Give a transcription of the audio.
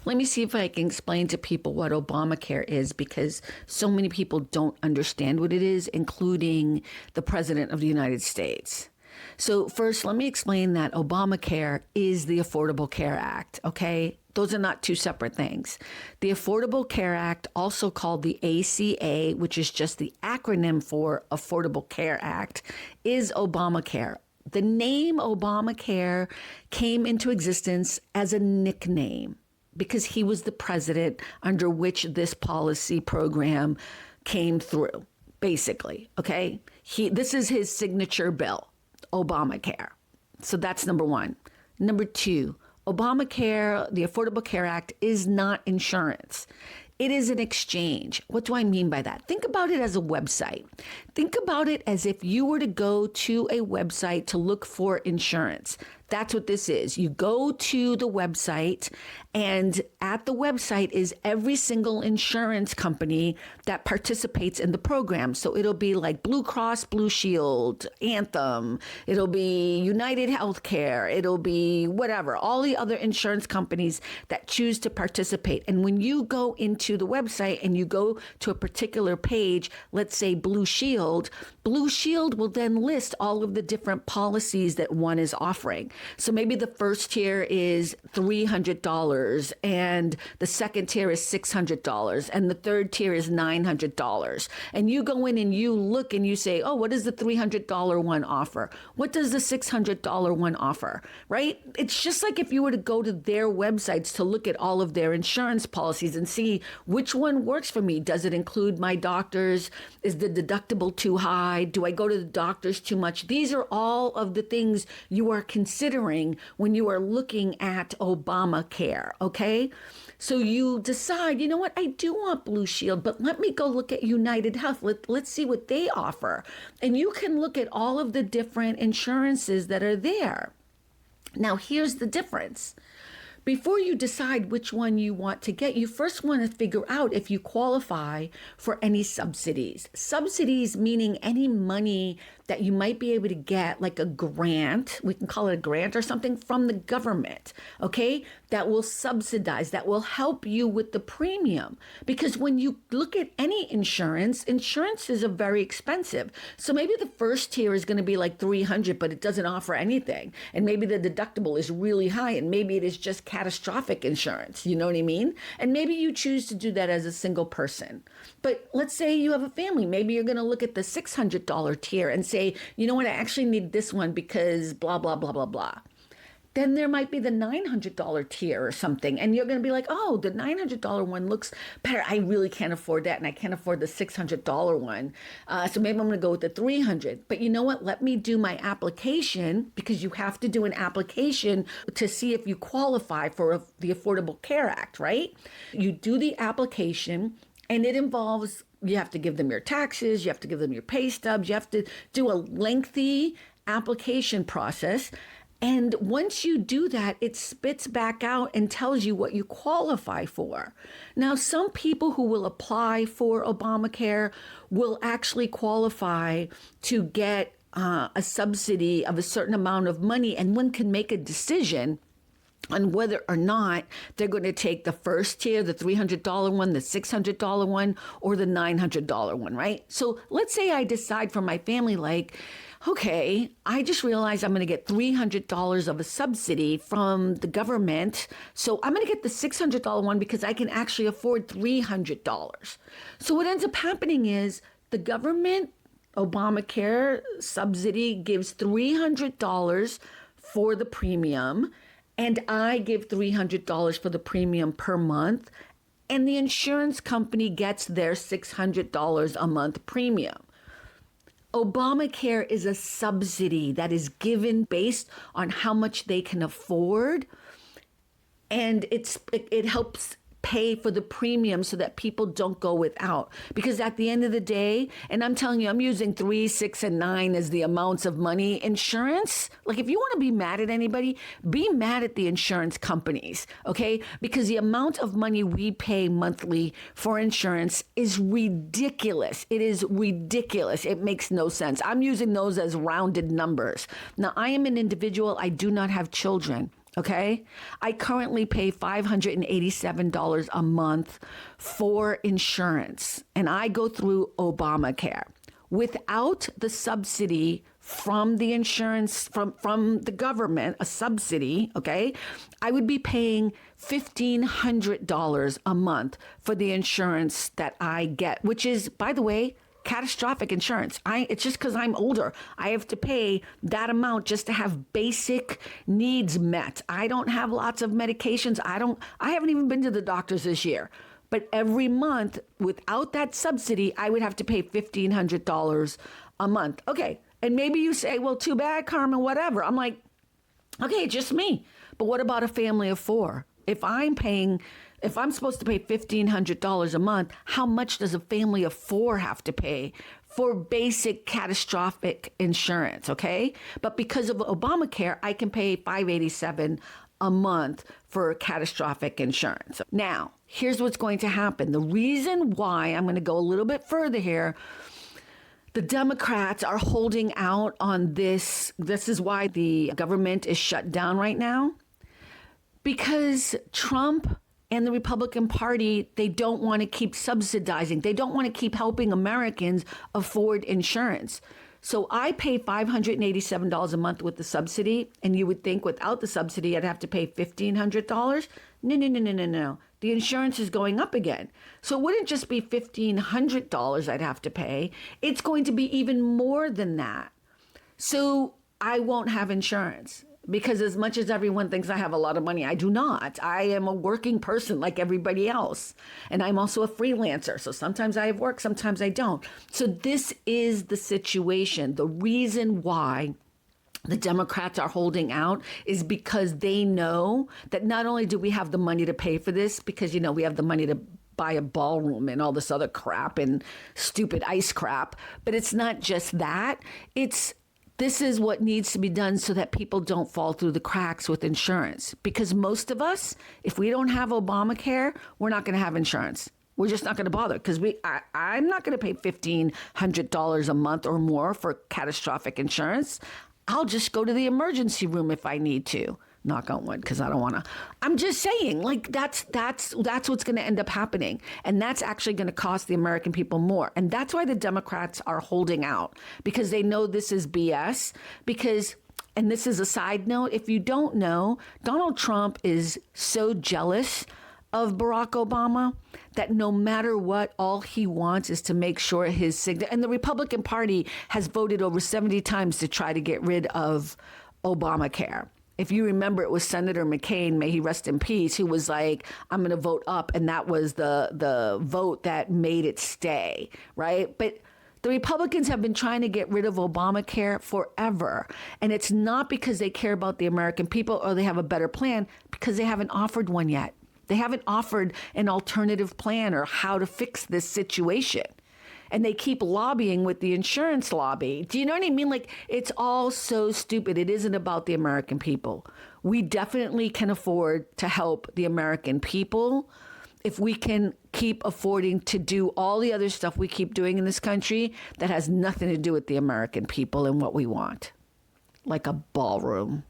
Let me see if I can explain to people what Obamacare is, because so many people don't understand what it is, including the President of the United States. So first, let me explain that Obamacare is the Affordable Care Act, okay? Those are not two separate things. The Affordable Care Act, also called the ACA, which is just the acronym for Affordable Care Act, is Obamacare. The name Obamacare came into existence as a nickname because he was the president under which this policy program came through, basically, okay? This is his signature bill, Obamacare. So that's number one. Number two, Obamacare, the Affordable Care Act, is not insurance. It is an exchange. What do I mean by that? Think about it as a website. Think about it as if you were to go to a website to look for insurance. That's what this is. You go to the website, and at the website is every single insurance company that participates in the program. So it'll be like Blue Cross Blue Shield, Anthem, it'll be United Healthcare, it'll be whatever, all the other insurance companies that choose to participate. And when you go into the website and you go to a particular page, let's say Blue Shield will then list all of the different policies that one is offering. So maybe the first tier is $300 and the second tier is $600 and the third tier is $900. And you go in and you look and you say, oh, what does the $300 one offer? What does the $600 one offer? Right? It's just like if you were to go to their websites to look at all of their insurance policies and see which one works for me. Does it include my doctors? Is the deductible too high? Do I go to the doctors too much? These are all of the things you are considering when you are looking at Obamacare, okay? So you decide, you know what, I do want Blue Shield, but let me go look at United Health. Let's see what they offer. And you can look at all of the different insurances that are there. Now, here's the difference. Before you decide which one you want to get, you first want to figure out if you qualify for any subsidies. Subsidies meaning any money that you might be able to get, like a grant, we can call it a grant or something, from the government, okay? That will subsidize, that will help you with the premium. Because when you look at any insurances are very expensive. So maybe the first tier is going to be like $300, but it doesn't offer anything. And maybe the deductible is really high, and maybe it is just catastrophic insurance, you know what I mean? And maybe you choose to do that as a single person. But let's say you have a family. Maybe you're going to look at the $600 tier and say, you know what, I actually need this one because blah, blah, blah, blah, blah. Then there might be the $900 tier or something. And you're going to be like, oh, the $900 one looks better. I really can't afford that. And I can't afford the $600 one. So maybe I'm going to go with the $300. But you know what? Let me do my application, because you have to do an application to see if you qualify for the Affordable Care Act, right? You do the application, and it involves, you have to give them your taxes, you have to give them your pay stubs, you have to do a lengthy application process. And once you do that, it spits back out and tells you what you qualify for. Now, some people who will apply for Obamacare will actually qualify to get a subsidy of a certain amount of money, and one can make a decision on whether or not they're going to take the first tier, the $300 one, the $600 one, or the $900 one, right? So let's say I decide for my family, like, okay, I just realized I'm going to get $300 of a subsidy from the government. So I'm going to get the $600 one because I can actually afford $300. So what ends up happening is the government Obamacare subsidy gives $300 for the premium, and I give $300 for the premium per month, and the insurance company gets their $600 a month premium. Obamacare is a subsidy that is given based on how much they can afford, and it helps pay for the premium so that people don't go without. Because at the end of the day, and I'm telling you, I'm using 3, 6, and 9 as the amounts of money. Insurance, like if you want to be mad at anybody, be mad at the insurance companies, okay? Because the amount of money we pay monthly for insurance is ridiculous. It is ridiculous. It makes no sense. I'm using those as rounded numbers. Now, I am an individual. I do not have children. Okay. I currently pay $587 a month for insurance, and I go through Obamacare. Without the subsidy from the insurance, from the government, a subsidy, okay, I would be paying $1,500 a month for the insurance that I get, which is, by the way, catastrophic insurance. It's just because I'm older. I have to pay that amount just to have basic needs met. I don't have lots of medications. I haven't even been to the doctors this year. But every month, without that subsidy, I would have to pay $1,500 a month. Okay. And maybe you say, well, too bad, Carmen, whatever. I'm like, okay, just me. But what about a family of four? If I'm supposed to pay $1,500 a month, how much does a family of four have to pay for basic catastrophic insurance? Okay. But because of Obamacare, I can pay $587 a month for catastrophic insurance. Now, here's what's going to happen. The reason why, I'm going to go a little bit further here, the Democrats are holding out on this. This is why the government is shut down right now. Because Trump and the Republican Party, they don't want to keep subsidizing. They don't want to keep helping Americans afford insurance. So I pay $587 a month with the subsidy, and you would think without the subsidy, I'd have to pay $1,500. No. The insurance is going up again. So it wouldn't just be $1,500 I'd have to pay. It's going to be even more than that. So I won't have insurance. Because as much as everyone thinks I have a lot of money, I do not. I am a working person like everybody else. And I'm also a freelancer. So sometimes I have work, sometimes I don't. So this is the situation. The reason why the Democrats are holding out is because they know that not only do we have the money to pay for this, because, we have the money to buy a ballroom and all this other crap and stupid ice crap, but it's not just that. This is what needs to be done so that people don't fall through the cracks with insurance. Because most of us, if we don't have Obamacare, we're not going to have insurance. We're just not going to bother because I'm not going to pay $1,500 a month or more for catastrophic insurance. I'll just go to the emergency room if I need to. Knock on wood, because I don't want to. I'm just saying, like, that's what's going to end up happening. And that's actually going to cost the American people more. And that's why the Democrats are holding out, because they know this is BS. Because, and this is a side note, if you don't know, Donald Trump is so jealous of Barack Obama that no matter what, all he wants is to make sure his signature. And the Republican Party has voted over 70 times to try to get rid of Obamacare. If you remember, it was Senator McCain, may he rest in peace, who was like, I'm going to vote up. And that was the vote that made it stay, right? But the Republicans have been trying to get rid of Obamacare forever. And it's not because they care about the American people or they have a better plan, because they haven't offered one yet. They haven't offered an alternative plan or how to fix this situation. And they keep lobbying with the insurance lobby. Do you know what I mean? Like, it's all so stupid. It isn't about the American people. We definitely can afford to help the American people if we can keep affording to do all the other stuff we keep doing in this country that has nothing to do with the American people and what we want. Like a ballroom.